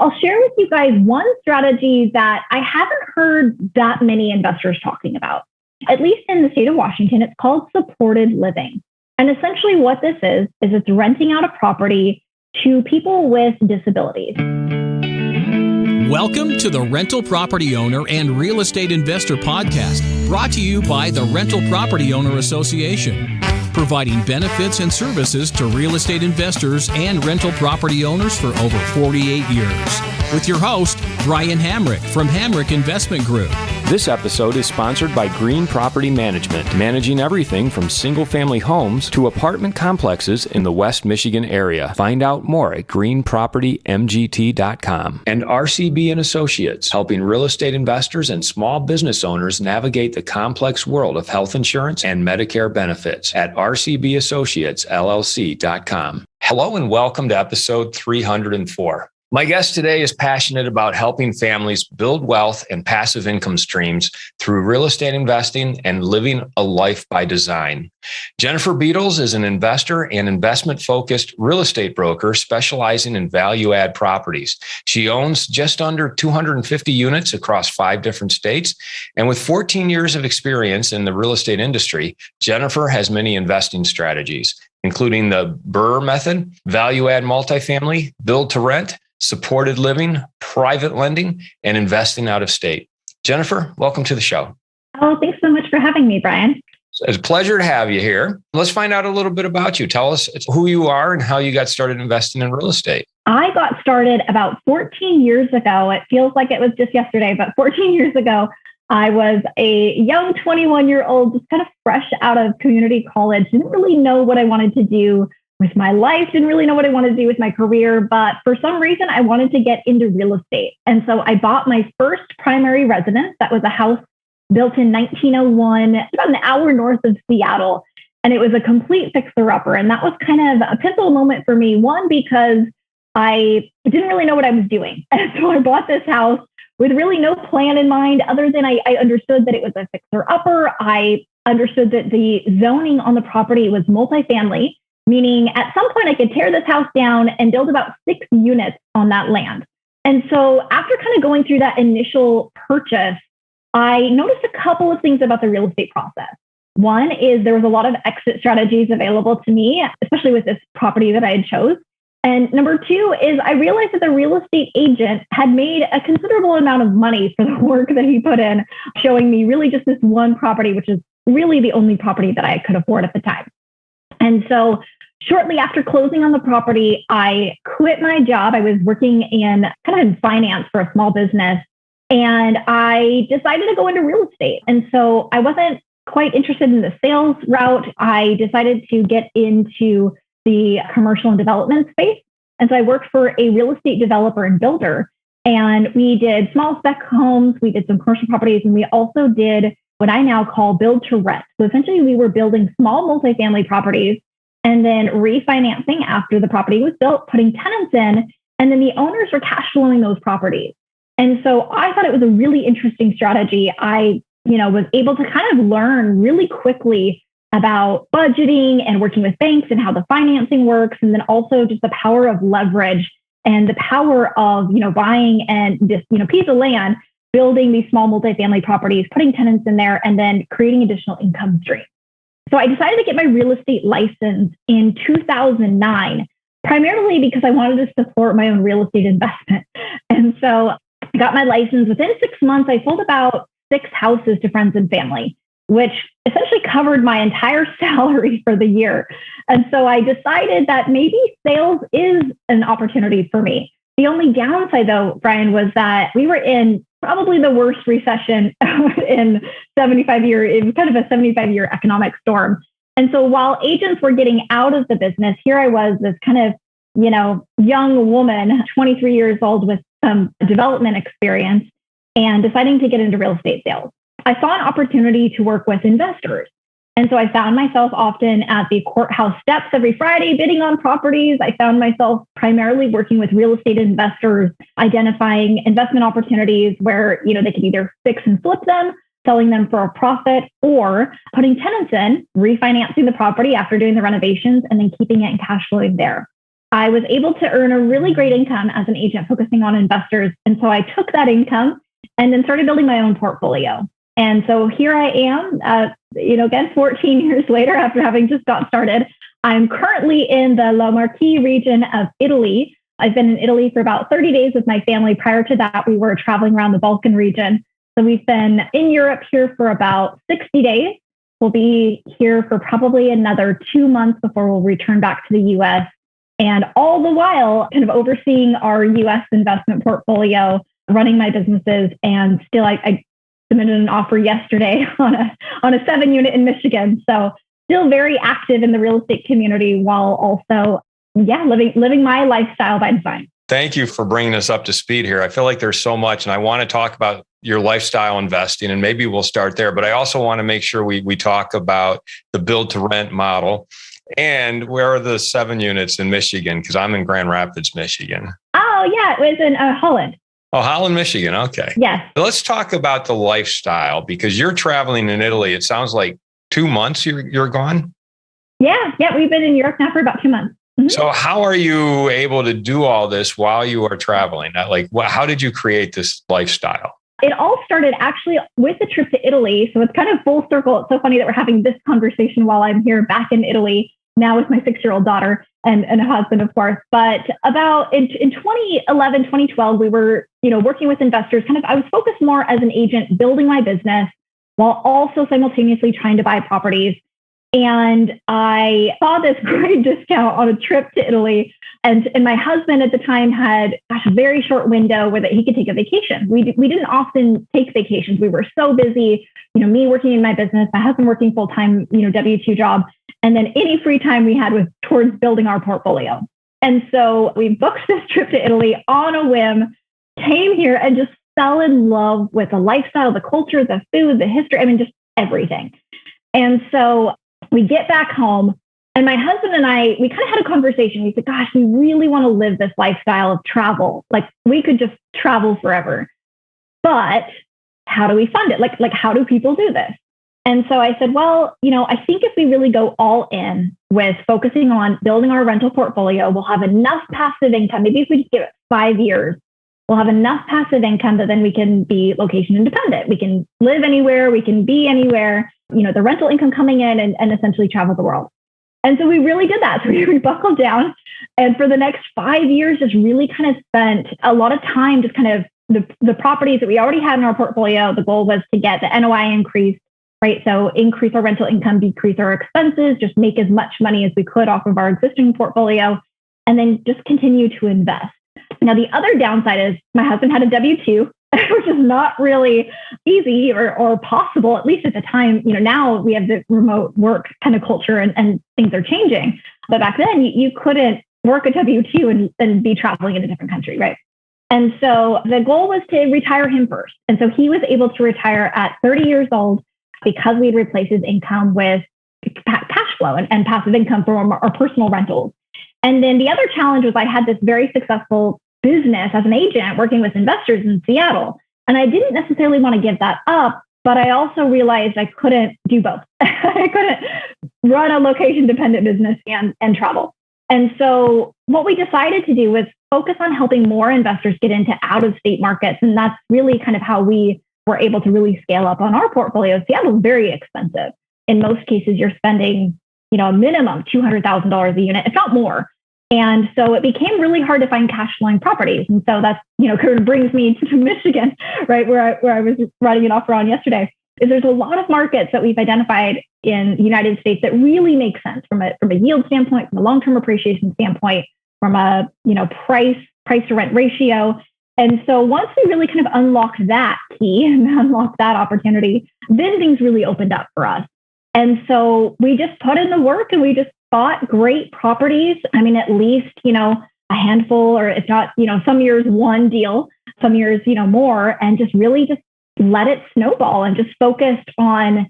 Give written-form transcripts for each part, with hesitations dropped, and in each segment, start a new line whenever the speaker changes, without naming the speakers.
I'll share with you guys one strategy that I haven't heard that many investors talking about. At least in the state of Washington, it's called supported living. And essentially what this is it's renting out a property to people with disabilities.
Welcome to the Rental Property Owner and Real Estate Investor Podcast, brought to you by the Rental Property Owner Association, providing benefits and services to real estate investors and rental property owners for over 48 years. With your host, Brian Hamrick from Hamrick Investment Group.
This episode is sponsored by Green Property Management, managing everything from single-family homes to apartment complexes in the West Michigan area. Find out more at greenpropertymgt.com. And RCB & Associates, helping real estate investors and small business owners navigate the complex world of health insurance and Medicare benefits at rcbassociatesllc.com. Hello and welcome to episode 304. My guest today is passionate about helping families build wealth and passive income streams through real estate investing and living a life by design. Jennifer Beadles is an investor and investment-focused real estate broker specializing in value-add properties. She owns just under 250 units across 5 different states. And with 14 years of experience in the real estate industry, Jennifer has many investing strategies, including the BRRRR method, value-add multifamily, build-to-rent, supported living, private lending, and investing out of state. Jennifer, welcome to the show.
Oh, thanks so much for having me, Brian.
It's a pleasure to have you here. Let's find out a little bit about you. Tell us who you are and how you got started investing in real estate.
I got started about 14 years ago. It feels like it was just yesterday, but 14 years ago, I was a young 21-year-old, just kind of fresh out of community college. Didn't really know what I wanted to do with my life, didn't really know what I wanted to do with my career, but for some reason I wanted to get into real estate. And so I bought my first primary residence. That was a house built in 1901, about an hour north of Seattle. And it was a complete fixer-upper. And that was kind of a pivotal moment for me. One, because I didn't really know what I was doing. And so I bought this house with really no plan in mind, other than I understood that it was a fixer-upper. I understood that the zoning on the property was multifamily, meaning at some point I could tear this house down and build about 6 units on that land. And so after kind of going through that initial purchase, I noticed a couple of things about the real estate process. One is there was a lot of exit strategies available to me, especially with this property that I had chose. And number 2 is I realized that the real estate agent had made a considerable amount of money for the work that he put in, showing me really just this one property, which is really the only property that I could afford at the time. And so shortly after closing on the property, I quit my job. I was working in finance for a small business, and I decided to go into real estate. And so I wasn't quite interested in the sales route. I decided to get into the commercial and development space. And so I worked for a real estate developer and builder, and we did small spec homes. We did some commercial properties, and we also did what I now call build to rent. So essentially we were building small multifamily properties and then refinancing after the property was built, putting tenants in, and then the owners were cash flowing those properties. And so I thought it was a really interesting strategy. I, was able to kind of learn really quickly about budgeting and working with banks and how the financing works. And then also just the power of leverage and the power of, buying and this, piece of land, building these small multifamily properties, putting tenants in there, and then creating additional income streams. So I decided to get my real estate license in 2009, primarily because I wanted to support my own real estate investment. And so I got my license. Within 6 months, I sold about 6 houses to friends and family, which essentially covered my entire salary for the year. And so I decided that maybe sales is an opportunity for me. The only downside, though, Brian, was that we were in probably the worst recession in 75 years. It was kind of a 75-year economic storm. And so while agents were getting out of the business, here I was, this kind of, young woman, 23 years old with some development experience and deciding to get into real estate sales. I saw an opportunity to work with investors. And so I found myself often at the courthouse steps every Friday bidding on properties. I found myself primarily working with real estate investors, identifying investment opportunities where, they could either fix and flip them, selling them for a profit, or putting tenants in, refinancing the property after doing the renovations, and then keeping it and cash flowing there. I was able to earn a really great income as an agent focusing on investors. And so I took that income and then started building my own portfolio. And so here I am, again, 14 years later after having just got started. I'm currently in the La Marche region of Italy. I've been in Italy for about 30 days with my family. Prior to that, we were traveling around the Balkan region. So we've been in Europe here for about 60 days. We'll be here for probably another 2 months before we'll return back to the US. And all the while, kind of overseeing our US investment portfolio, running my businesses. And still, I submitted an offer yesterday on a 7-unit in Michigan. So still very active in the real estate community while also, living my lifestyle by design.
Thank you for bringing us up to speed here. I feel like there's so much, and I want to talk about your lifestyle investing, and maybe we'll start there. But I also want to make sure we talk about the build to rent model and where are the 7 units in Michigan? Because I'm in Grand Rapids, Michigan.
Oh, yeah. It was in Holland.
Oh, Holland, Michigan. Okay.
Yes.
So let's talk about the lifestyle, because you're traveling in Italy. It sounds like 2 months you're gone.
Yeah. We've been in Europe now for about 2 months. Mm-hmm.
So how are you able to do all this while you are traveling? How did you create this lifestyle?
It all started actually with the trip to Italy. So it's kind of full circle. It's so funny that we're having this conversation while I'm here back in Italy, now with my 6-year-old daughter and a husband, of course. But about in 2011, 2012, we were, working with investors. I was focused more as an agent, building my business while also simultaneously trying to buy properties. And I saw this great discount on a trip to Italy. And my husband at the time had a very short window where that he could take a vacation. We didn't often take vacations. We were so busy, me working in my business, my husband working full-time, W-2 job. And then any free time we had was towards building our portfolio. And so we booked this trip to Italy on a whim, came here and just fell in love with the lifestyle, the culture, the food, the history, just everything. And so we get back home, and my husband and I, we kind of had a conversation. We said, gosh, we really want to live this lifestyle of travel. Like, we could just travel forever. But how do we fund it? Like how do people do this? And so I said, well, I think if we really go all in with focusing on building our rental portfolio, we'll have enough passive income. Maybe if we just give it 5 years, we'll have enough passive income that then we can be location independent. We can live anywhere. We can be anywhere. The rental income coming in and essentially travel the world. And so we really did that. So we buckled down, and for the next 5 years, just really kind of spent a lot of time just kind of the properties that we already had in our portfolio. The goal was to get the NOI increased, right? So increase our rental income, decrease our expenses, just make as much money as we could off of our existing portfolio, and then just continue to invest. Now, the other downside is my husband had a W-2, which is not really easy or possible, at least at the time. Now we have the remote work kind of culture and things are changing. But back then you couldn't work a W-2 and be traveling in a different country, right? And so the goal was to retire him first. And so he was able to retire at 30 years old because we'd replaced his income with cash flow and passive income from our personal rentals. And then the other challenge was I had this very successful business as an agent working with investors in Seattle. And I didn't necessarily want to give that up, but I also realized I couldn't do both. I couldn't run a location dependent business and travel. And so what we decided to do was focus on helping more investors get into out of state markets. And that's really kind of how we were able to really scale up on our portfolio. Seattle is very expensive. In most cases, you're spending, a minimum $200,000 a unit, if not more. And so it became really hard to find cash flowing properties. And so that's, kind of brings me to Michigan, right? Where I was writing an offer on yesterday. Is there's a lot of markets that we've identified in the United States that really make sense from a yield standpoint, from a long-term appreciation standpoint, from a, price to rent ratio. And so once we really kind of unlocked that key and unlocked that opportunity, then things really opened up for us. And so we just put in the work and we just bought great properties. At least, a handful, or if not, some years one deal, some years, more, and just really just let it snowball and just focused on,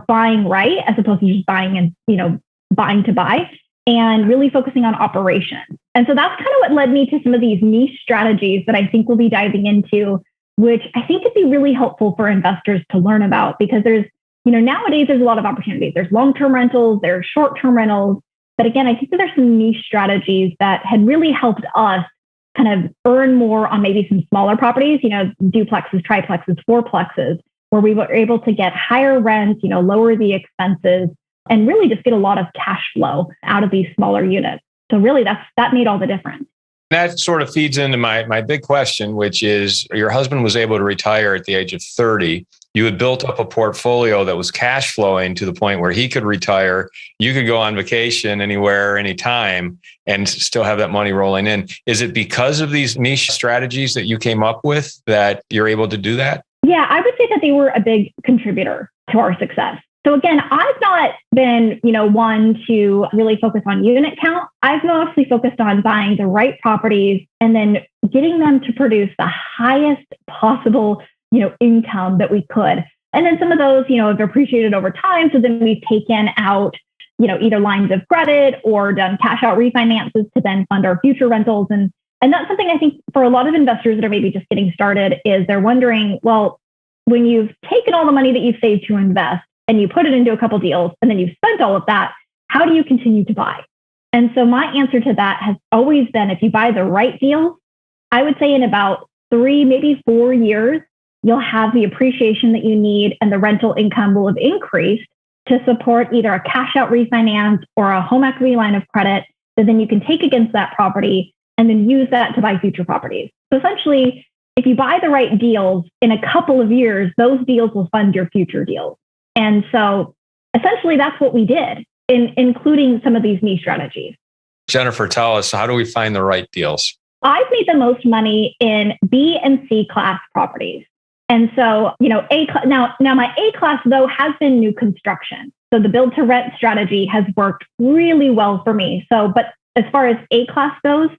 buying right as opposed to just buying and, buying to buy, and really focusing on operations. And so that's kind of what led me to some of these niche strategies that I think we'll be diving into, which I think could be really helpful for investors to learn about, because there's, nowadays there's a lot of opportunities. There's long-term rentals, there's short-term rentals, But again, I think that there's some niche strategies that had really helped us kind of earn more on maybe some smaller properties, duplexes, triplexes, fourplexes, where we were able to get higher rents, lower the expenses, and really just get a lot of cash flow out of these smaller units. So really that made all the difference.
That sort of feeds into my big question, which is your husband was able to retire at the age of 30. You had built up a portfolio that was cash flowing to the point where he could retire. You could go on vacation anywhere, anytime, and still have that money rolling in. Is it because of these niche strategies that you came up with that you're able to do that?
Yeah, I would say that they were a big contributor to our success. So again, I've not been, one to really focus on unit count. I've mostly focused on buying the right properties and then getting them to produce the highest possible, income that we could. And then some of those, have appreciated over time. So then we've taken out, either lines of credit or done cash out refinances to then fund our future rentals. And that's something I think for a lot of investors that are maybe just getting started is they're wondering, well, when you've taken all the money that you've saved to invest, and you put it into a couple deals, and then you've spent all of that, how do you continue to buy? And so my answer to that has always been, if you buy the right deals, I would say in about 3, maybe 4 years, you'll have the appreciation that you need and the rental income will have increased to support either a cash out refinance or a home equity line of credit that then you can take against that property and then use that to buy future properties. So essentially, if you buy the right deals in a couple of years, those deals will fund your future deals. And so essentially that's what we did, including some of these niche strategies.
Jennifer, tell us, how do we find the right deals?
I've made the most money in B and C class properties. And so, now my A class though has been new construction. So the build to rent strategy has worked really well for me. So, but as far as A class goes,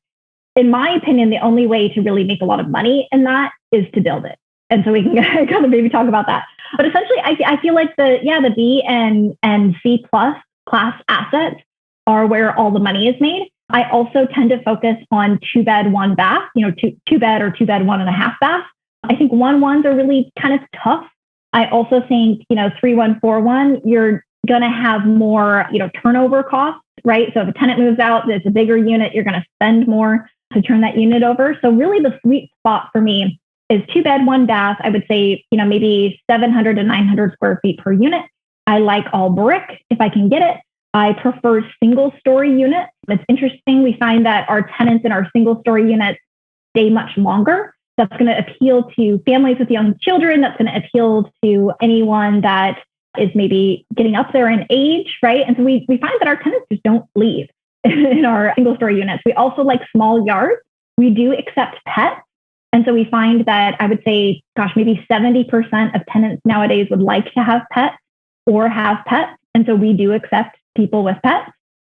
in my opinion, the only way to really make a lot of money in that is to build it. And so we can kind of maybe talk about that. But essentially, I feel like the B and C plus class assets are where all the money is made. I also tend to focus on 2-bed, 1-bath, 2-bed or 2-bed, 1.5 bath. I think 1-1s are really kind of tough. I also think, 3-1, 4-1, you're going to have more, turnover costs, right? So if a tenant moves out, it's a bigger unit, you're going to spend more to turn that unit over. So really the sweet spot for me is 2-bed, 1-bath. I would say, maybe 700 to 900 square feet per unit. I like all brick if I can get it. I prefer single story units. It's interesting. We find that our tenants in our single story units stay much longer. That's going to appeal to families with young children. That's going to appeal to anyone that is maybe getting up there in age, right? And so we find that our tenants just don't leave in our single story units. We also like small yards. We do accept pets. And so we find that I would say, maybe 70% of tenants nowadays would like to have pets or have pets. And so we do accept people with pets.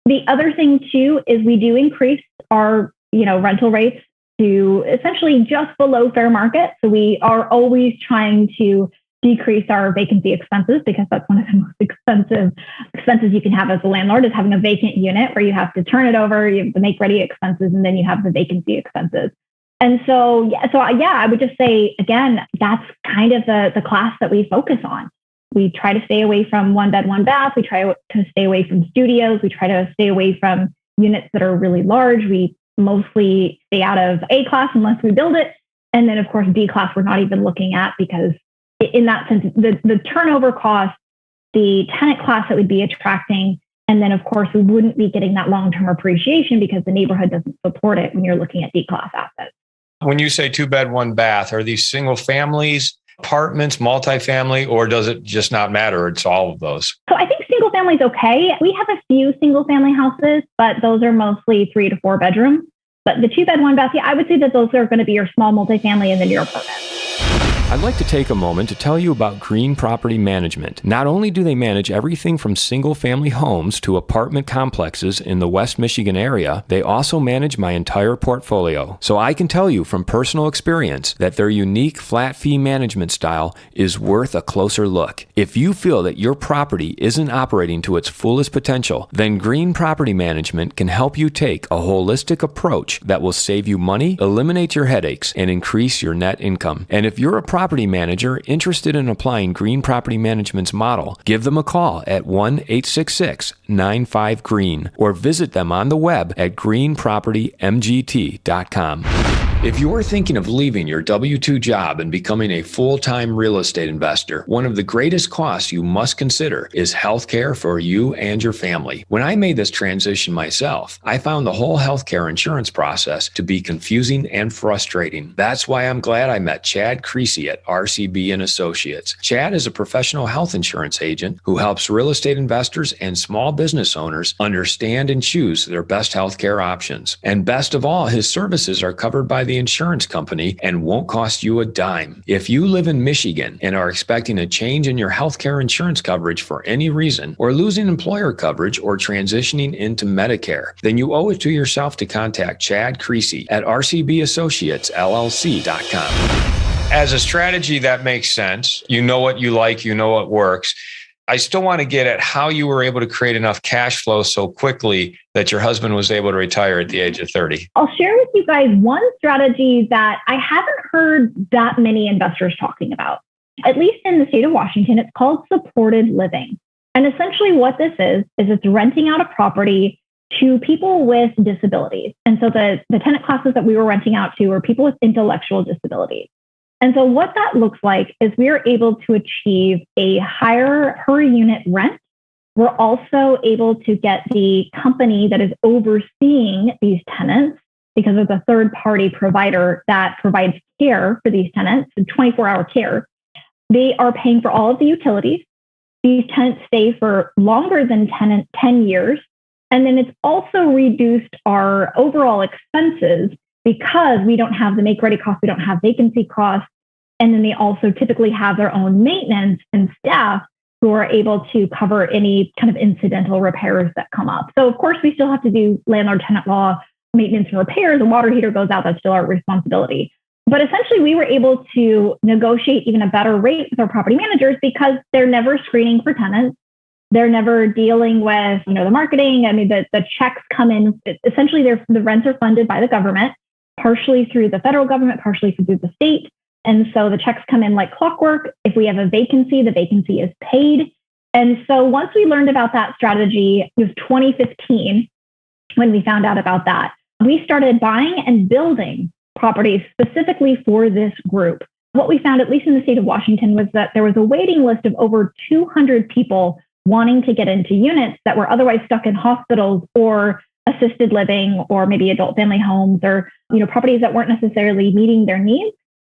The other thing too, is we do increase our, rental rates to essentially just below fair market. So we are always trying to decrease our vacancy expenses because that's one of the most expensive expenses you can have as a landlord is having a vacant unit where you have to turn it over, you have to make ready expenses, and then you have the vacancy expenses. And so, I would just say, again, that's kind of the class that we focus on. We try to stay away from 1-bed, 1-bath. We try to stay away from studios. We try to stay away from units that are really large. We mostly stay out of A class unless we build it. And then, of course, B class, we're not even looking at because in that sense, the turnover cost, the tenant class that we'd be attracting, and then, of course, we wouldn't be getting that long-term appreciation because the neighborhood doesn't support it when you're looking at D class assets.
When you say 2-bed, 1-bath, are these single families, apartments, multifamily, or does it just not matter? It's all of those.
So I think single family is okay. We have a few single family houses, but those are mostly 3 to 4 bedrooms. But the 2-bed, 1-bath, I would say that those are going to be your small multifamily and then your apartment.
I'd like to take a moment to tell you about Green Property Management. Not only do they manage everything from single-family homes to apartment complexes in the West Michigan area, they also manage my entire portfolio. So I can tell you from personal experience that their unique flat fee management style is worth a closer look. If you feel that your property isn't operating to its fullest potential, then Green Property Management can help you take a holistic approach that will save you money, eliminate your headaches, and increase your net income. And if you're a property manager interested in applying Green Property Management's model, give them a call at 1-866-95-GREEN or visit them on the web at greenpropertymgt.com. If you're thinking of leaving your W-2 job and becoming a full-time real estate investor, one of the greatest costs you must consider is healthcare for you and your family. When I made this transition myself, I found the whole healthcare insurance process to be confusing and frustrating. That's why I'm glad I met Chad Creasy at RCB & Associates. Chad is a professional health insurance agent who helps real estate investors and small business owners understand and choose their best healthcare options. And best of all, his services are covered by the insurance company and won't cost you a dime. If you live in Michigan and are expecting a change in your healthcare insurance coverage for any reason, or losing employer coverage or transitioning into Medicare, then you owe it to yourself to contact Chad Creasy at rcbassociatesllc.com.
As a strategy that makes sense, you know what you like, you know what works. I still want to get at how you were able to create enough cash flow so quickly that your husband was able to retire at the age of 30.
I'll share with you guys one strategy that I haven't heard that many investors talking about. At least in the state of Washington, it's called supported living. And essentially what this is it's renting out a property to people with disabilities. And so the tenant classes that we were renting out to were people with intellectual disabilities. And so what that looks like is we are able to achieve a higher per unit rent. We're also able to get the company that is overseeing these tenants, because of the third party provider that provides care for these tenants, 24-hour care. They are paying for all of the utilities. These tenants stay for longer than 10 years. And then it's also reduced our overall expenses because we don't have the make-ready costs, we don't have vacancy costs. And then they also typically have their own maintenance and staff who are able to cover any kind of incidental repairs that come up. So of course, we still have to do landlord-tenant law, maintenance and repairs. A water heater goes out, that's still our responsibility. But essentially, we were able to negotiate even a better rate with our property managers because they're never screening for tenants. They're never dealing with, the marketing. I mean, the checks come in. Essentially, the rents are funded by the government, partially through the federal government, partially through the state. And so the checks come in like clockwork. If we have a vacancy, the vacancy is paid. And so once we learned about that strategy, it was 2015 when we found out about that. We started buying and building properties specifically for this group. What we found, at least in the state of Washington, was that there was a waiting list of over 200 people wanting to get into units that were otherwise stuck in hospitals or assisted living or maybe adult family homes or properties that weren't necessarily meeting their needs.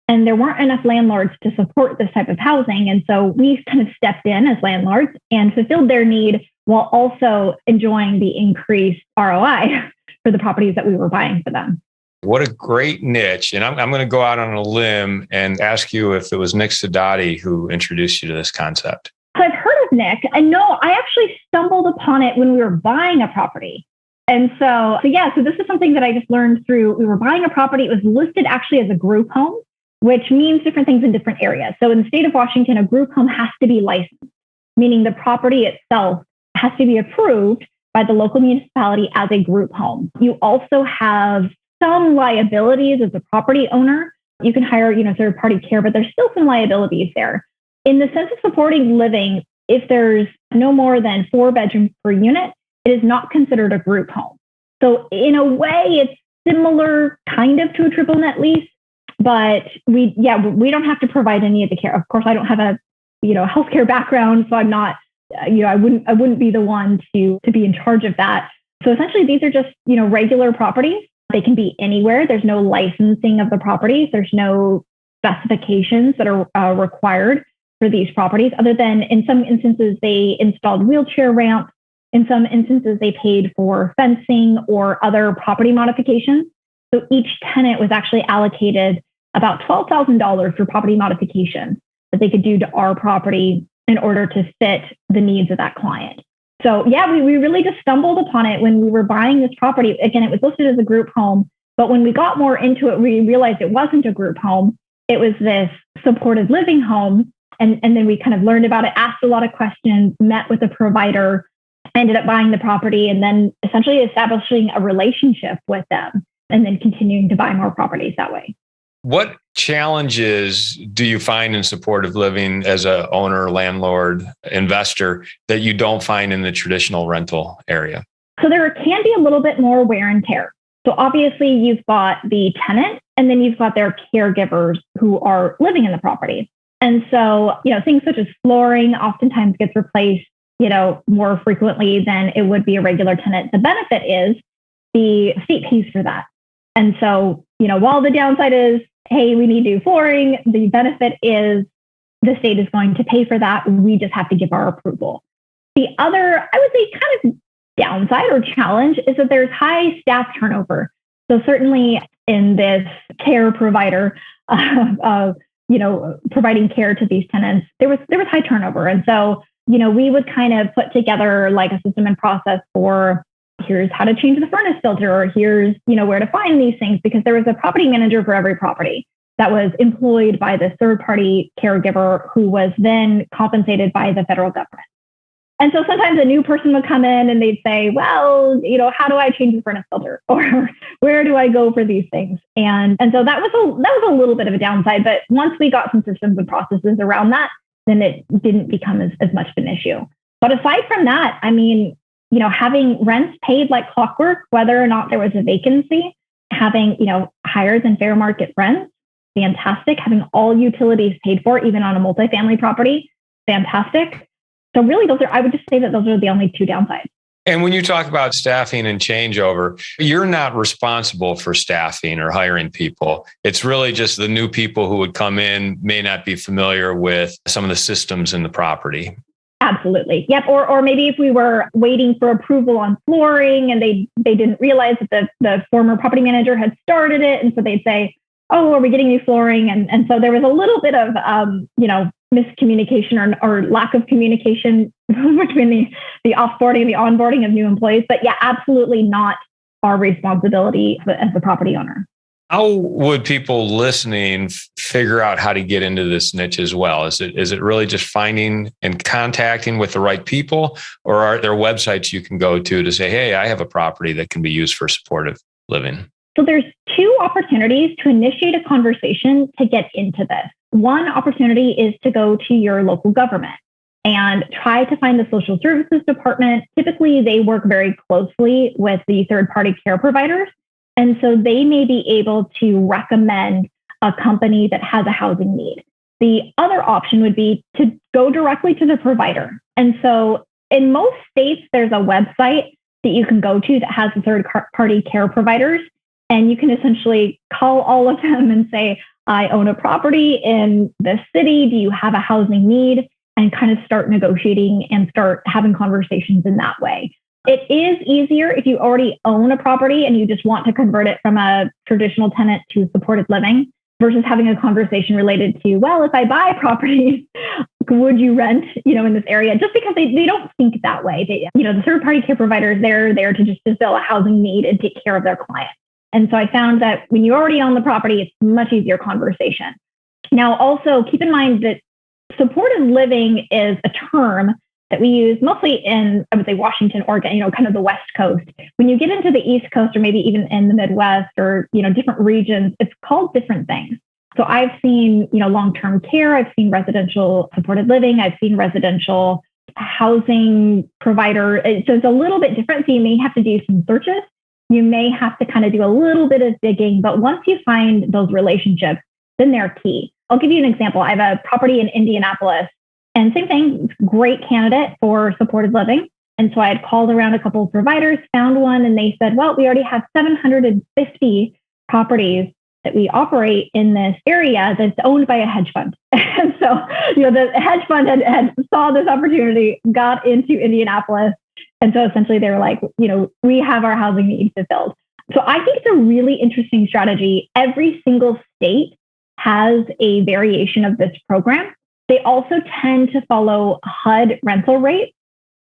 And there weren't enough landlords to support this type of housing. And so we kind of stepped in as landlords and fulfilled their need while also enjoying the increased ROI for the properties that we were buying for them.
What a great niche. And I'm going to go out on a limb and ask you if it was Nick Sedati who introduced you to this concept.
I've heard of Nick. And no, I actually stumbled upon it when we were buying a property. And so this is something that I just learned through, we were buying a property. It was listed actually as a group home, which means different things in different areas. So in the state of Washington, a group home has to be licensed, meaning the property itself has to be approved by the local municipality as a group home. You also have some liabilities as a property owner. You can hire, third party care, but there's still some liabilities there. In the sense of supporting living, if there's no more than 4 bedrooms per unit, it is not considered a group home. So in a way, it's similar kind of to a triple net lease. But we don't have to provide any of the care. Of course, I don't have a healthcare background, so I'm not I wouldn't be the one to be in charge of that. So essentially, these are just regular properties. They can be anywhere. There's no licensing of the properties. There's no specifications that are required for these properties, other than in some instances they installed wheelchair ramps. In some instances, they paid for fencing or other property modifications. So each tenant was actually allocated about $12,000 for property modification that they could do to our property in order to fit the needs of that client. So we really just stumbled upon it when we were buying this property. Again, it was listed as a group home, but when we got more into it, we realized it wasn't a group home. It was this supported living home. And then we kind of learned about it, asked a lot of questions, met with a provider, ended up buying the property, and then essentially establishing a relationship with them, and then continuing to buy more properties that way.
What challenges do you find in supportive living as a owner, landlord, investor that you don't find in the traditional rental area?
So there can be a little bit more wear and tear. So obviously you've got the tenant and then you've got their caregivers who are living in the property. And so, things such as flooring oftentimes gets replaced, more frequently than it would be a regular tenant. The benefit is the state pays for that. And so, while the downside is, hey, we need new flooring, the benefit is the state is going to pay for that. We just have to give our approval. The other, I would say, kind of downside or challenge is that there's high staff turnover. So certainly in this care provider of providing care to these tenants, there was high turnover. And so, we would kind of put together like a system and process for here's how to change the furnace filter, or here's, where to find these things, because there was a property manager for every property that was employed by this third-party caregiver who was then compensated by the federal government. And so sometimes a new person would come in and they'd say, well, how do I change the furnace filter? Or where do I go for these things? And so that was a little bit of a downside. But once we got some systems and processes around that, then it didn't become as much of an issue. But aside from that, having rents paid like clockwork, whether or not there was a vacancy, having, higher than fair market rents, fantastic. Having all utilities paid for, even on a multifamily property, fantastic. So really, I would just say that those are the only two downsides.
And when you talk about staffing and changeover, you're not responsible for staffing or hiring people. It's really just the new people who would come in may not be familiar with some of the systems in the property.
Absolutely. Yep. Or maybe if we were waiting for approval on flooring and they didn't realize that the former property manager had started it. And so they'd say, oh, are we getting new flooring? And so there was a little bit of, miscommunication or lack of communication between the offboarding and the onboarding of new employees. But yeah, absolutely not our responsibility as the property owner.
How would people listening figure out how to get into this niche as well? Is it really just finding and contacting with the right people, or are there websites you can go to say, hey, I have a property that can be used for supportive living?
So there's two opportunities to initiate a conversation to get into this. One opportunity is to go to your local government and try to find the social services department. Typically, they work very closely with the third-party care providers. And so they may be able to recommend a company that has a housing need. The other option would be to go directly to the provider. And so in most states, there's a website that you can go to that has the third-party care providers. And you can essentially call all of them and say, I own a property in this city. Do you have a housing need? And kind of start negotiating and start having conversations in that way. It is easier if you already own a property and you just want to convert it from a traditional tenant to supported living versus having a conversation related to, well, if I buy properties, would you rent, in this area? Just because they don't think that way. The third-party care providers, they're there to just fulfill a housing need and take care of their clients. And so I found that when you already own the property, it's a much easier conversation. Now, also keep in mind that supported living is a term that we use mostly in, I would say, Washington, Oregon, kind of the West Coast. When you get into the East Coast or maybe even in the Midwest or, different regions, it's called different things. So I've seen, long-term care, I've seen residential supported living, I've seen residential housing provider. So it's a little bit different. So you may have to do some searches. You may have to kind of do a little bit of digging, but once you find those relationships, then they're key. I'll give you an example. I have a property in Indianapolis, and same thing, great candidate for supported living. And so I had called around a couple of providers, found one, and they said, well, we already have 750 properties that we operate in this area that's owned by a hedge fund. And so, the hedge fund had saw this opportunity, got into Indianapolis. And so essentially they were like, we have our housing needs fulfilled. So I think it's a really interesting strategy. Every single state has a variation of this program. They also tend to follow HUD rental rates.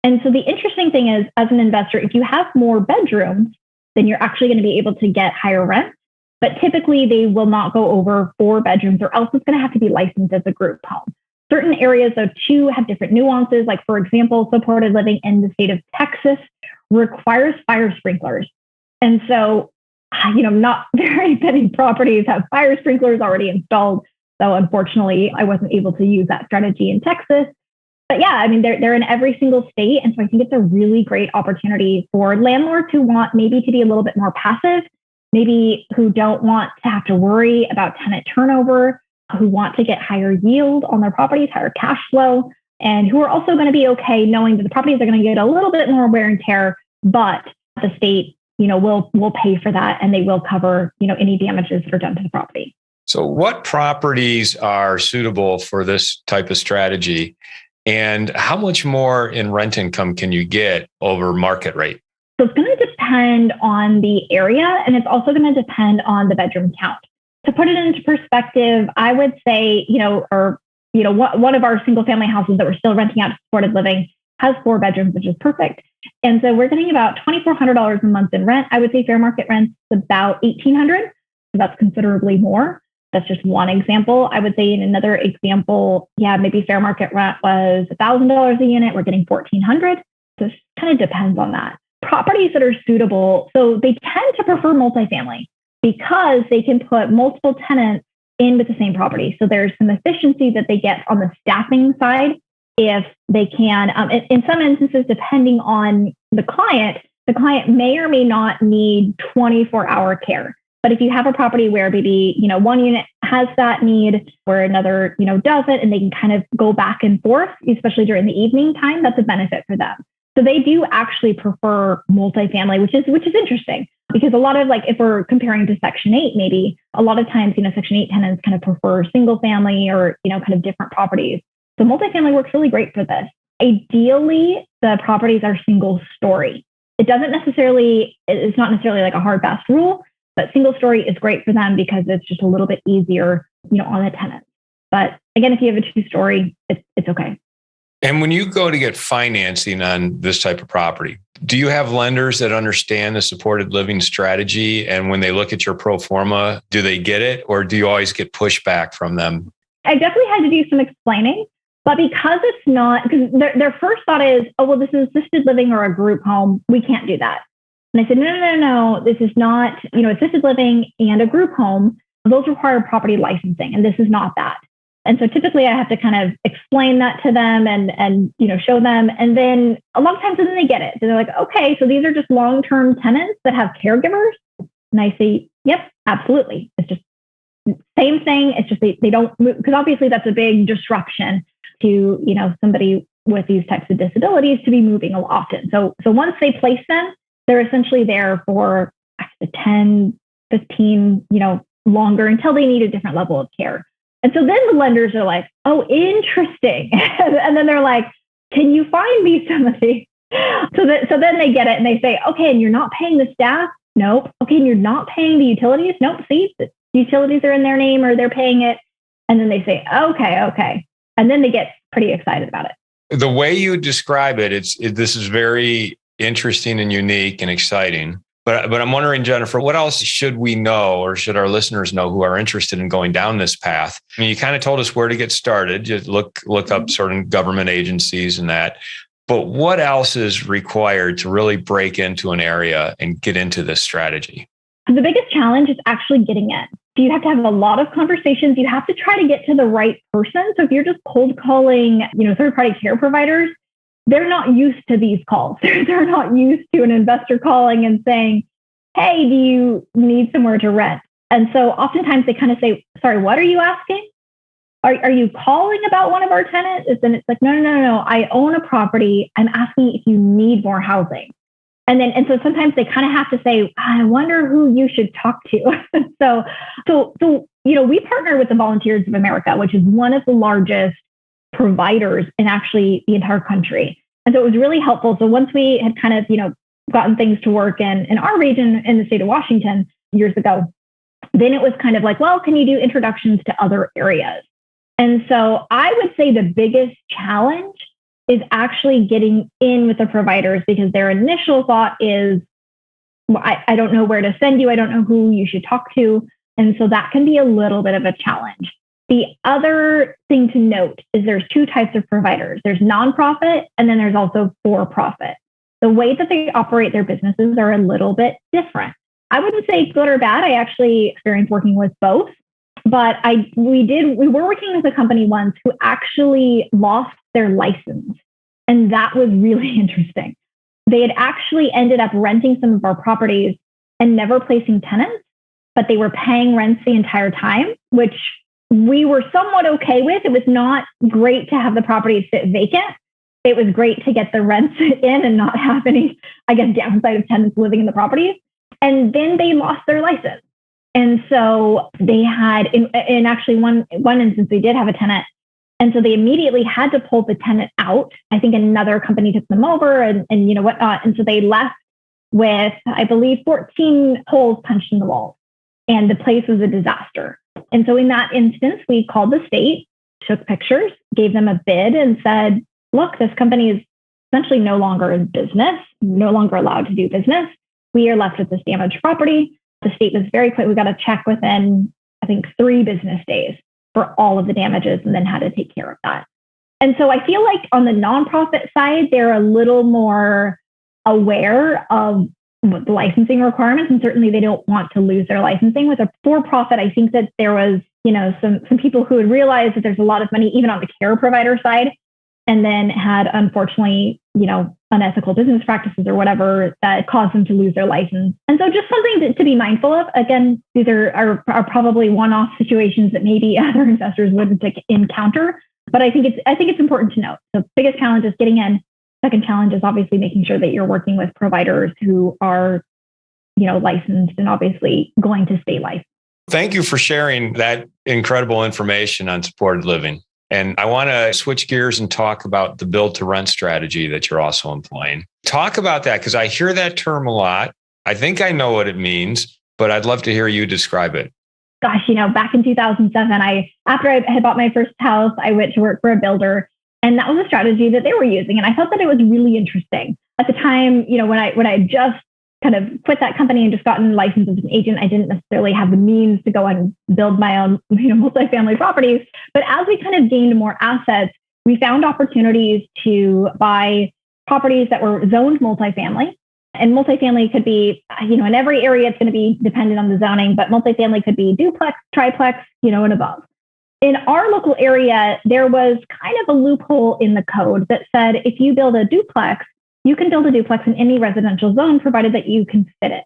And so the interesting thing is, as an investor, if you have more bedrooms, then you're actually going to be able to get higher rents. But typically they will not go over 4 bedrooms, or else it's going to have to be licensed as a group home. Certain areas, though, too, have different nuances. Like, for example, supported living in the state of Texas requires fire sprinklers. And so not very many properties have fire sprinklers already installed. So unfortunately, I wasn't able to use that strategy in Texas. But yeah, I mean, they're in every single state. And so I think it's a really great opportunity for landlords who want maybe to be a little bit more passive, maybe who don't want to have to worry about tenant turnover, who want to get higher yield on their properties, higher cash flow, and who are also going to be okay knowing that the properties are going to get a little bit more wear and tear, but the state, will pay for that and they will cover, any damages that are done to the property.
So what properties are suitable for this type of strategy? And how much more in rent income can you get over market rate?
So it's going to depend on the area, and it's also going to depend on the bedroom count. To put it into perspective, I would say, one of our single family houses that we're still renting out to supported living has 4 bedrooms, which is perfect. And so we're getting about $2,400 a month in rent. I would say fair market rent's about $1,800. So that's considerably more. That's just one example. I would say in another example, maybe fair market rent was $1,000 a unit. We're getting $1,400. So it kind of depends on that. Properties that are suitable, so they tend to prefer multifamily because they can put multiple tenants in with the same property. So there's some efficiency that they get on the staffing side if they can. In some instances, depending on the client may or may not need 24-hour care. But if you have a property where maybe, one unit has that need where another, doesn't, and they can kind of go back and forth, especially during the evening time, that's a benefit for them. So they do actually prefer multifamily, which is interesting because a lot of if we're comparing to Section 8, maybe a lot of times, Section 8 tenants kind of prefer single family or, kind of different properties. So multifamily works really great for this. Ideally, the properties are single story. It's not necessarily like a hard fast rule, but single story is great for them because it's just a little bit easier, on the tenants. But again, if you have a 2-story, it's okay.
And when you go to get financing on this type of property, do you have lenders that understand the supported living strategy? And when they look at your pro forma, do they get it? Or do you always get pushback from them?
I definitely had to do some explaining, but because it's not, because their first thought is, oh, well, this is assisted living or a group home. We can't do that. And I said, no, this is not, assisted living and a group home. Those require property licensing, and this is not that. And so typically I have to kind of explain that to them and show them. And then a lot of times then they get it. So they're like, okay, so these are just long-term tenants that have caregivers. And I say, yep, absolutely. It's just same thing. It's just they don't move, because obviously that's a big disruption to, somebody with these types of disabilities to be moving often. So once they place them, they're essentially there for 10, 15, longer until they need a different level of care. And so then the lenders are like, oh, interesting. And then they're like, can you find me somebody? So then they get it and they say, okay, and you're not paying the staff? Nope. Okay, and you're not paying the utilities? Nope. See, the utilities are in their name or they're paying it. And then they say, okay. And then they get pretty excited about it.
The way you describe it, this is very interesting and unique and exciting. But I'm wondering, Jennifer, what else should we know or should our listeners know who are interested in going down this path? I mean, you kind of told us where to get started. Just look up certain government agencies and that. But what else is required to really break into an area and get into this strategy?
The biggest challenge is actually getting in. So you have to have a lot of conversations. You have to try to get to the right person. So if you're just cold calling, third-party care providers, they're not used to these calls. They're not used to an investor calling and saying, hey, do you need somewhere to rent? And so oftentimes they kind of say, sorry, what are you asking? Are you calling about one of our tenants? And it's like, no. I own a property. I'm asking if you need more housing. And so sometimes they kind of have to say, I wonder who you should talk to. So we partner with the Volunteers of America, which is one of the largest providers in actually the entire country. And so it was really helpful. So once we had kind of, gotten things to work in our region in the state of Washington years ago, then it was kind of like, well, can you do introductions to other areas? And so I would say the biggest challenge is actually getting in with the providers because their initial thought is, well, I don't know where to send you. I don't know who you should talk to. And so that can be a little bit of a challenge. The other thing to note is there's 2 types of providers. There's nonprofit, and then there's also for-profit. The way that they operate their businesses are a little bit different. I wouldn't say good or bad. I actually experienced working with both. But we were working with a company once who actually lost their license. And that was really interesting. They had actually ended up renting some of our properties and never placing tenants, but they were paying rents the entire time, which we were somewhat okay with. It was not great to have the property sit vacant. It was great to get the rents in and not have any, I guess, downside of tenants living in the properties. And then they lost their license. And so they had, in actually one instance, they did have a tenant. And so they immediately had to pull the tenant out. I think another company took them over and whatnot. And so they left with, I believe, 14 holes punched in the wall. And the place was a disaster. And so in that instance, we called the state, took pictures, gave them a bid and said, look, this company is essentially no longer in business, no longer allowed to do business. We are left with this damaged property. The state was very quick. We got a check within, I think, 3 business days for all of the damages and then had to take care of that. And so I feel like on the nonprofit side, they're a little more aware of the licensing requirements. And certainly they don't want to lose their licensing. With a for-profit, I think that there was, some people who had realized that there's a lot of money, even on the care provider side, and then had, unfortunately, unethical business practices or whatever that caused them to lose their license. And so just something to be mindful of. Again, these are probably one-off situations that maybe other investors wouldn't encounter. But I think it's important to note. The biggest challenge is getting in. Second challenge is obviously making sure that you're working with providers who are, licensed and obviously going to stay licensed.
Thank you for sharing that incredible information on supported living. And I want to switch gears and talk about the build to rent strategy that you're also employing. Talk about that, because I hear that term a lot. I think I know what it means, but I'd love to hear you describe it.
Gosh, back in 2007, after I had bought my first house, I went to work for a builder, and that was a strategy that they were using. And I thought that it was really interesting. At the time, when I just kind of quit that company and just gotten licensed as an agent, I didn't necessarily have the means to go and build my own, multifamily properties. But as we kind of gained more assets, we found opportunities to buy properties that were zoned multifamily. And multifamily could be, in every area, it's going to be dependent on the zoning, but multifamily could be duplex, triplex, and above. In our local area, there was kind of a loophole in the code that said, if you build a duplex, you can build a duplex in any residential zone, provided that you can fit it.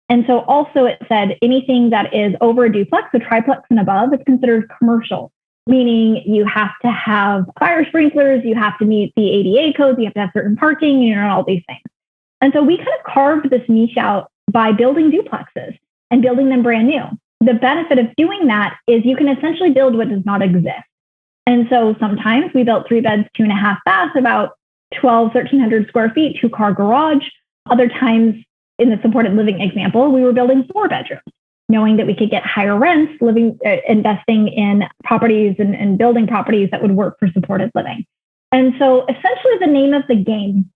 And so also it said anything that is over a duplex, so triplex and above, is considered commercial, meaning you have to have fire sprinklers, you have to meet the ADA codes, you have to have certain parking, and all these things. And so we kind of carved this niche out by building duplexes and building them brand new. The benefit of doing that is you can essentially build what does not exist. And so sometimes we built 3 beds, 2.5 baths, about 1,300 square feet, 2-car garage. Other times, in the supported living example, we were building 4 bedrooms, knowing that we could get higher rents, investing in properties and building properties that would work for supported living. And so essentially the name of the game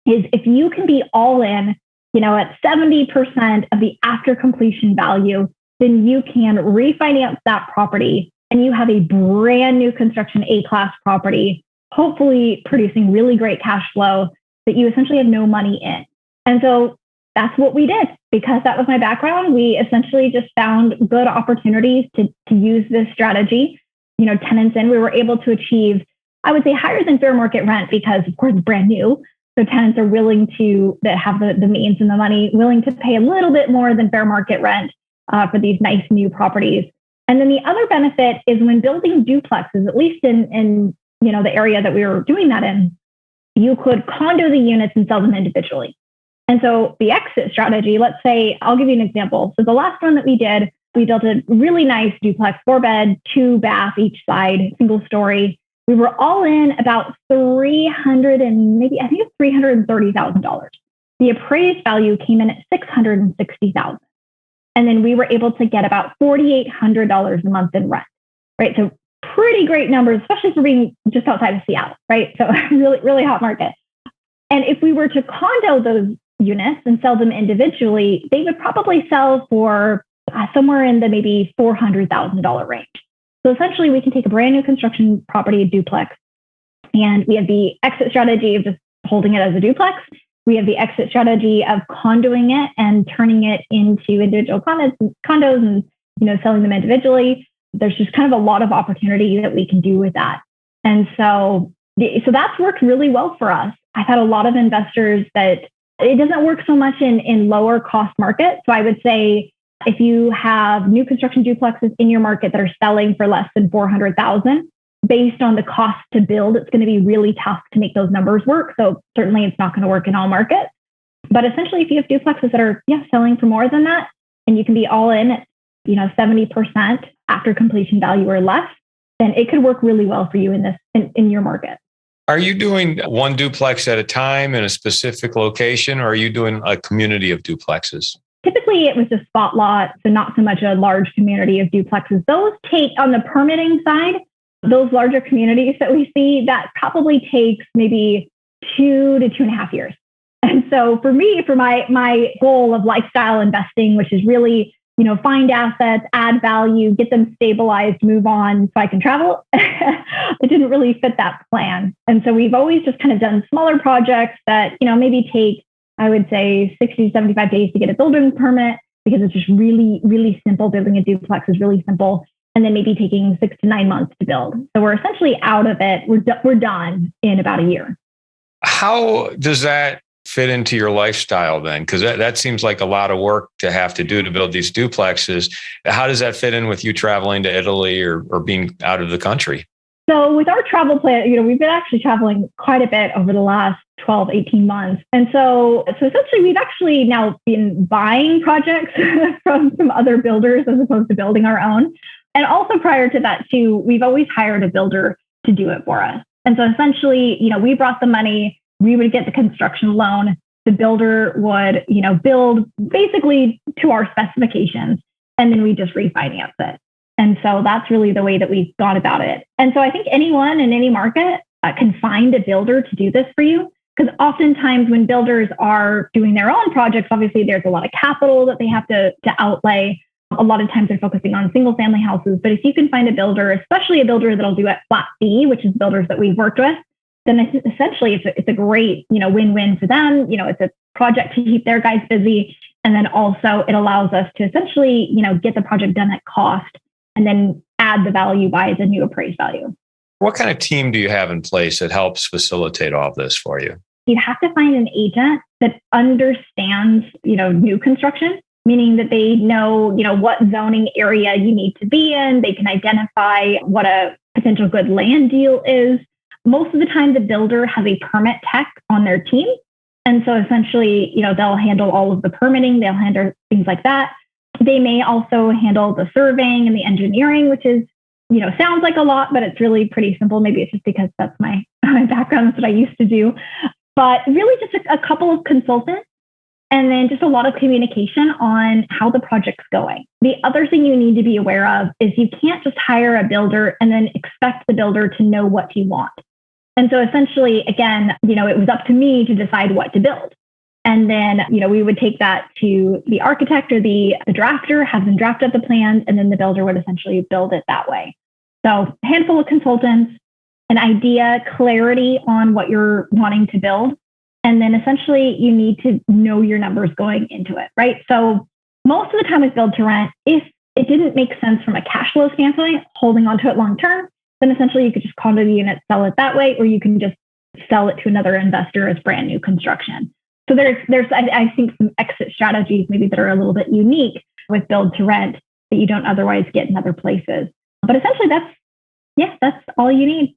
is, if you can be all in, at 70% of the after completion value, then you can refinance that property and you have a brand new construction A-class property, hopefully producing really great cash flow that you essentially have no money in. And so that's what we did. Because that was my background, we essentially just found good opportunities to use this strategy. Tenants in, we were able to achieve, I would say, higher than fair market rent, because of course it's brand new. So tenants are willing that have the means and the money, willing to pay a little bit more than fair market rent for these nice new properties. And then the other benefit is when building duplexes, at least in the area that we were doing that in, you could condo the units and sell them individually. And so the exit strategy, let's say, I'll give you an example. So the last one that we did, we built a really nice duplex, 4-bed, 2-bath each side, single story. We were all in about $330,000. The appraised value came in at $660,000. And then we were able to get about $4,800 a month in rent, right? So pretty great numbers, especially for being just outside of Seattle, right? So really, really hot market. And if we were to condo those units and sell them individually, they would probably sell for somewhere in the maybe $400,000 range. So essentially, we can take a brand new construction property, a duplex, and we have the exit strategy of just holding it as a duplex. We have the exit strategy of condoing it and turning it into individual condos and, selling them individually. There's just kind of a lot of opportunity that we can do with that. And so that's worked really well for us. I've had a lot of investors that it doesn't work so much in lower cost markets. So I would say if you have new construction duplexes in your market that are selling for less than $400,000, based on the cost to build, it's going to be really tough to make those numbers work. So certainly it's not going to work in all markets. But essentially, if you have duplexes that are selling for more than that, and you can be all in at 70% after completion value or less, then it could work really well for you in your market.
Are you doing one duplex at a time in a specific location, or are you doing a community of duplexes?
Typically, it was a spot lot, so not so much a large community of duplexes. Those take, on the permitting side, those larger communities that we see, that probably takes maybe 2 to 2.5 years. And so for me, for my goal of lifestyle investing, which is really, find assets, add value, get them stabilized, move on so I can travel, it didn't really fit that plan. And so we've always just kind of done smaller projects that, maybe take, I would say, 60 to 75 days to get a building permit, because it's just really, really simple. Building a duplex is really simple. And then maybe taking 6 to 9 months to build. So we're essentially out of it. We're done in about a year.
How does that fit into your lifestyle then? Because that seems like a lot of work to have to do to build these duplexes. How does that fit in with you traveling to Italy or being out of the country?
So with our travel plan, we've been actually traveling quite a bit over the last 12, 18 months. And so essentially we've actually now been buying projects from some other builders as opposed to building our own. And also prior to that too, we've always hired a builder to do it for us. And so essentially, we brought the money, we would get the construction loan, the builder would, build basically to our specifications, and then we just refinance it. And so that's really the way that we've gone about it. And so I think anyone in any market can find a builder to do this for you. Because oftentimes when builders are doing their own projects, obviously there's a lot of capital that they have to outlay. A lot of times they're focusing on single family houses. But if you can find a builder, especially a builder that'll do it flat fee, which is builders that we've worked with, then essentially it's a great, win-win for them. It's a project to keep their guys busy. And then also it allows us to essentially, get the project done at cost and then add the value by the new appraised value.
What kind of team do you have in place that helps facilitate all of this for you?
You have to find an agent that understands, new construction, meaning that they know, what zoning area you need to be in. They can identify what a potential good land deal is. Most of the time, the builder has a permit tech on their team. And so essentially, they'll handle all of the permitting. They'll handle things like that. They may also handle the surveying and the engineering, which is, sounds like a lot, but it's really pretty simple. Maybe it's just because that's my background, that's what I used to do. But really just a couple of consultants, and then just a lot of communication on how the project's going. The other thing you need to be aware of is you can't just hire a builder and then expect the builder to know what you want. And so essentially, again, it was up to me to decide what to build. And then, we would take that to the architect or the drafter, have them draft up the plans, and then the builder would essentially build it that way. So a handful of consultants, an idea, clarity on what you're wanting to build. And then essentially you need to know your numbers going into it, right? So most of the time with build to rent, if it didn't make sense from a cash flow standpoint, holding onto it long term, then essentially you could just condo the unit, sell it that way, or you can just sell it to another investor as brand new construction. So there's I think some exit strategies maybe that are a little bit unique with build to rent that you don't otherwise get in other places. But essentially that's all you need.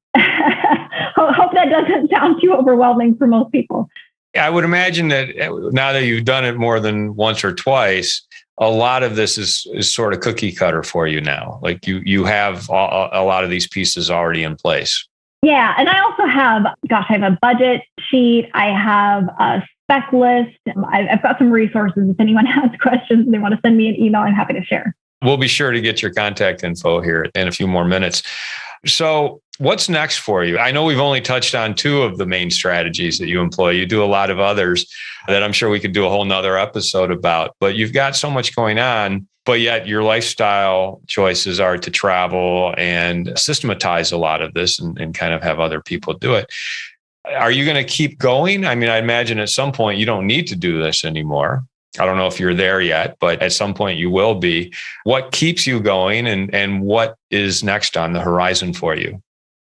Hope that doesn't sound too overwhelming for most people.
I would imagine that now that you've done it more than once or twice, a lot of this is sort of cookie cutter for you now. Like you have a lot of these pieces already in place.
Yeah. And I also have, I have a budget sheet. I have a spec list. I've got some resources. If anyone has questions and they want to send me an email, I'm happy to share.
We'll be sure to get your contact info here in a few more minutes. So what's next for you? I know we've only touched on 2 of the main strategies that you employ. You do a lot of others that I'm sure we could do a whole nother episode about, but you've got so much going on, but yet your lifestyle choices are to travel and systematize a lot of this and kind of have other people do it. Are you going to keep going? I mean, I imagine at some point you don't need to do this anymore. I don't know if you're there yet, but at some point you will be. What keeps you going and what is next on the horizon for you?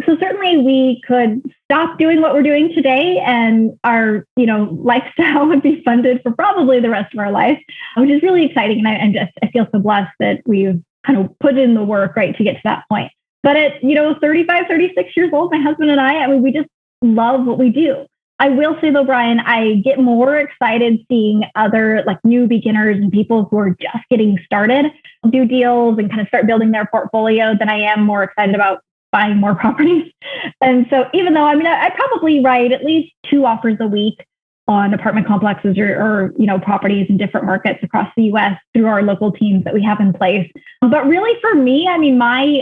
So certainly we could stop doing what we're doing today and our, lifestyle would be funded for probably the rest of our life, which is really exciting. And I feel so blessed that we've kind of put in the work, right, to get to that point. But at, 35, 36 years old, my husband and I mean, we just love what we do. I will say though, Brian, I get more excited seeing other like new beginners and people who are just getting started do deals and kind of start building their portfolio than I am more excited about buying more properties. And so even though, I probably write at least 2 offers a week on apartment complexes or properties in different markets across the US through our local teams that we have in place. But really for me, my,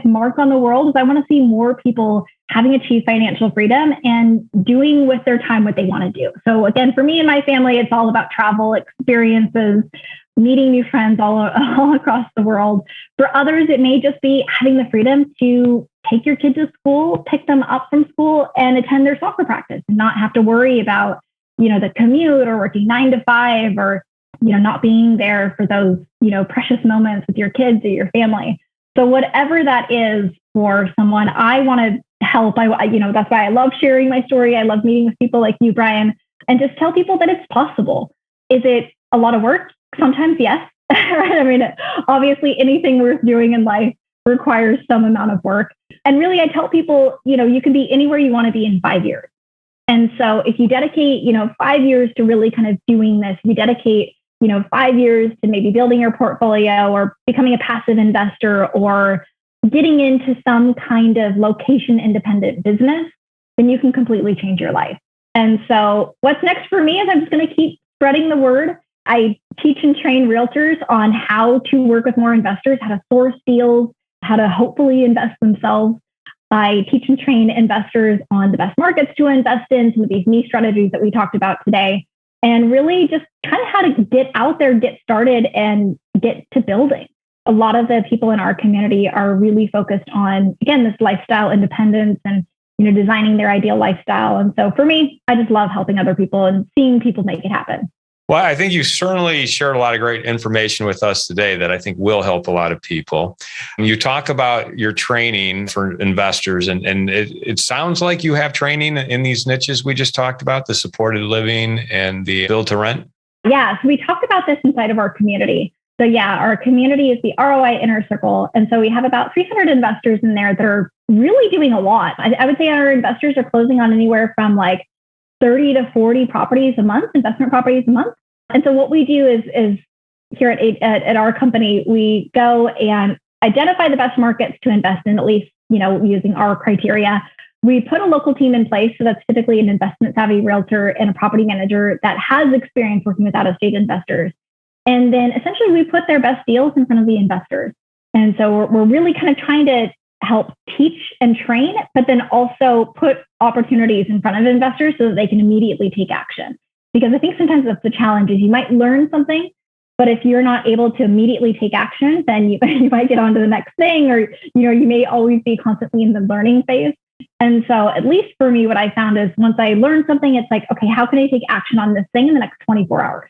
mark on the world is I want to see more people having achieved financial freedom and doing with their time what they want to do. So again, for me and my family, it's all about travel experiences, meeting new friends all across the world. For others, it may just be having the freedom to take your kid to school, pick them up from school, and attend their soccer practice and not have to worry about, the commute or working 9 to 5 or, not being there for those, precious moments with your kids or your family. So whatever that is for someone, I want to help. That's why I love sharing my story. I love meeting with people like you, Brian, and just tell people that it's possible. Is it a lot of work? Sometimes, yes. Obviously anything worth doing in life requires some amount of work. And really, I tell people, you can be anywhere you want to be in 5 years. And so if you dedicate, 5 years to really kind of doing this, you dedicate, 5 years to maybe building your portfolio or becoming a passive investor or getting into some kind of location independent business, then you can completely change your life. And so what's next for me is I'm just going to keep spreading the word. I teach and train realtors on how to work with more investors, how to source deals, how to hopefully invest themselves. I teach and train investors on the best markets to invest in, some of these niche strategies that we talked about today, and really just kind of how to get out there, get started, and get to building. A lot of the people in our community are really focused on, again, this lifestyle independence and, designing their ideal lifestyle. And so for me, I just love helping other people and seeing people make it happen.
Well, I think you certainly shared a lot of great information with us today that I think will help a lot of people. You talk about your training for investors, and it sounds like you have training in these niches we just talked about, the supported living and the build to rent.
Yeah, so we talked about this inside of our community. So yeah, our community is the ROI Inner Circle. And so we have about 300 investors in there that are really doing a lot. I would say our investors are closing on anywhere from like 30 to 40 properties a month, investment properties a month. And so what we do is here at our company, we go and identify the best markets to invest in, at least, using our criteria. We put a local team in place. So that's typically an investment savvy realtor and a property manager that has experience working with out-of-state investors. And then essentially we put their best deals in front of the investors. And so we're really kind of trying to help teach and train, but then also put opportunities in front of investors so that they can immediately take action. Because I think sometimes that's the challenge is you might learn something, but if you're not able to immediately take action, then you might get on to the next thing, or, you may always be constantly in the learning phase. And so at least for me, what I found is once I learn something, it's like, okay, how can I take action on this thing in the next 24 hours?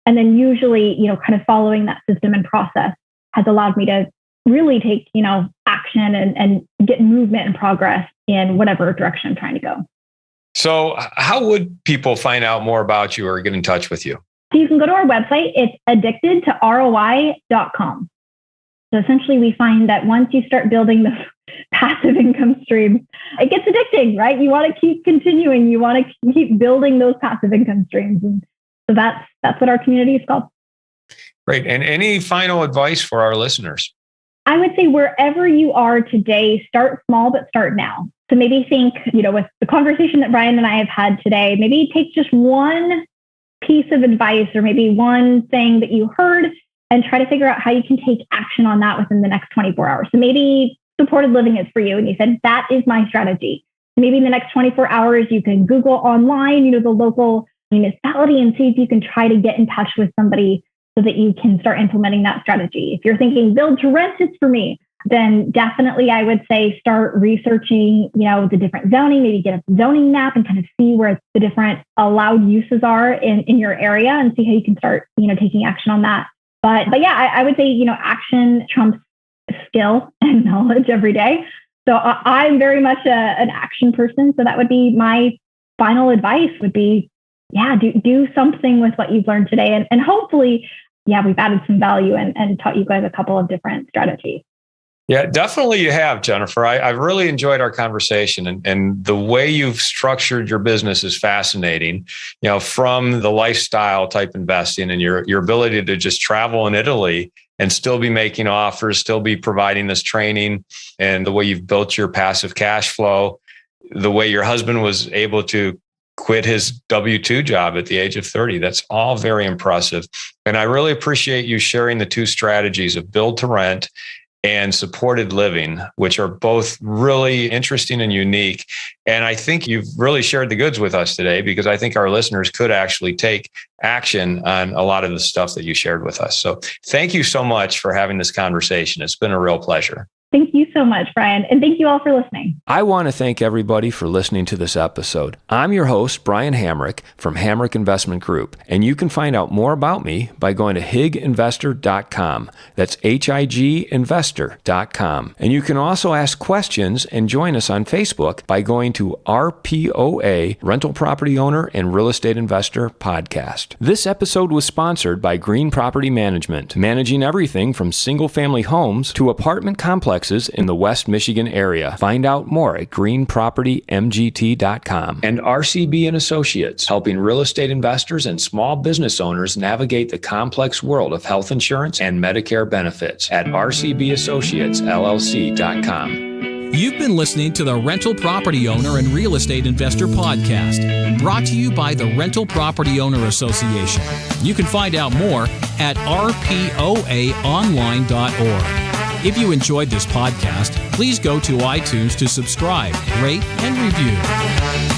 And then usually, kind of following that system and process has allowed me to really take, action and get movement and progress in whatever direction I'm trying to go.
So how would people find out more about you or get in touch with you?
So you can go to our website. It's addictedtoroi.com. So essentially we find that once you start building the passive income streams, it gets addicting, right? You want to keep continuing. You want to keep building those passive income streams. And so that's what our community is called.
Great. And any final advice for our listeners?
I would say wherever you are today, start small, but start now. So maybe think, with the conversation that Brian and I have had today, maybe take just one piece of advice or maybe one thing that you heard and try to figure out how you can take action on that within the next 24 hours. So maybe supported living is for you. And you said, that is my strategy. Maybe in the next 24 hours, you can Google online, the local municipality and see if you can try to get in touch with somebody so that you can start implementing that strategy. If you're thinking build to rent is for me, then definitely I would say start researching, the different zoning, maybe get a zoning map and kind of see where the different allowed uses are in your area and see how you can start, taking action on that. But yeah, I would say, action trumps skill and knowledge every day. So I'm very much an action person. So that would be my final advice would be, do something with what you've learned today. And hopefully, we've added some value and taught you guys a couple of different strategies.
Yeah, definitely you have, Jennifer. I've really enjoyed our conversation, and the way you've structured your business is fascinating. From the lifestyle type investing and your ability to just travel in Italy and still be making offers, still be providing this training, and the way you've built your passive cash flow, the way your husband was able to quit his W-2 job at the age of 30. That's all very impressive. And I really appreciate you sharing the two strategies of build to rent and supported living, which are both really interesting and unique. And I think you've really shared the goods with us today, because I think our listeners could actually take action on a lot of the stuff that you shared with us. So thank you so much for having this conversation. It's been a real pleasure.
Thank you so much, Brian. And thank you all for listening.
I want to thank everybody for listening to this episode. I'm your host, Brian Hamrick from Hamrick Investment Group. And you can find out more about me by going to higinvestor.com. That's higinvestor.com. And you can also ask questions and join us on Facebook by going to RPOA, Rental Property Owner and Real Estate Investor Podcast. This episode was sponsored by Green Property Management, managing everything from single-family homes to apartment complexes in the West Michigan area. Find out more at greenpropertymgt.com. And RCB and Associates, helping real estate investors and small business owners navigate the complex world of health insurance and Medicare benefits at rcbassociatesllc.com.
You've been listening to the Rental Property Owner and Real Estate Investor Podcast, brought to you by the Rental Property Owner Association. You can find out more at rpoaonline.org. If you enjoyed this podcast, please go to iTunes to subscribe, rate, and review.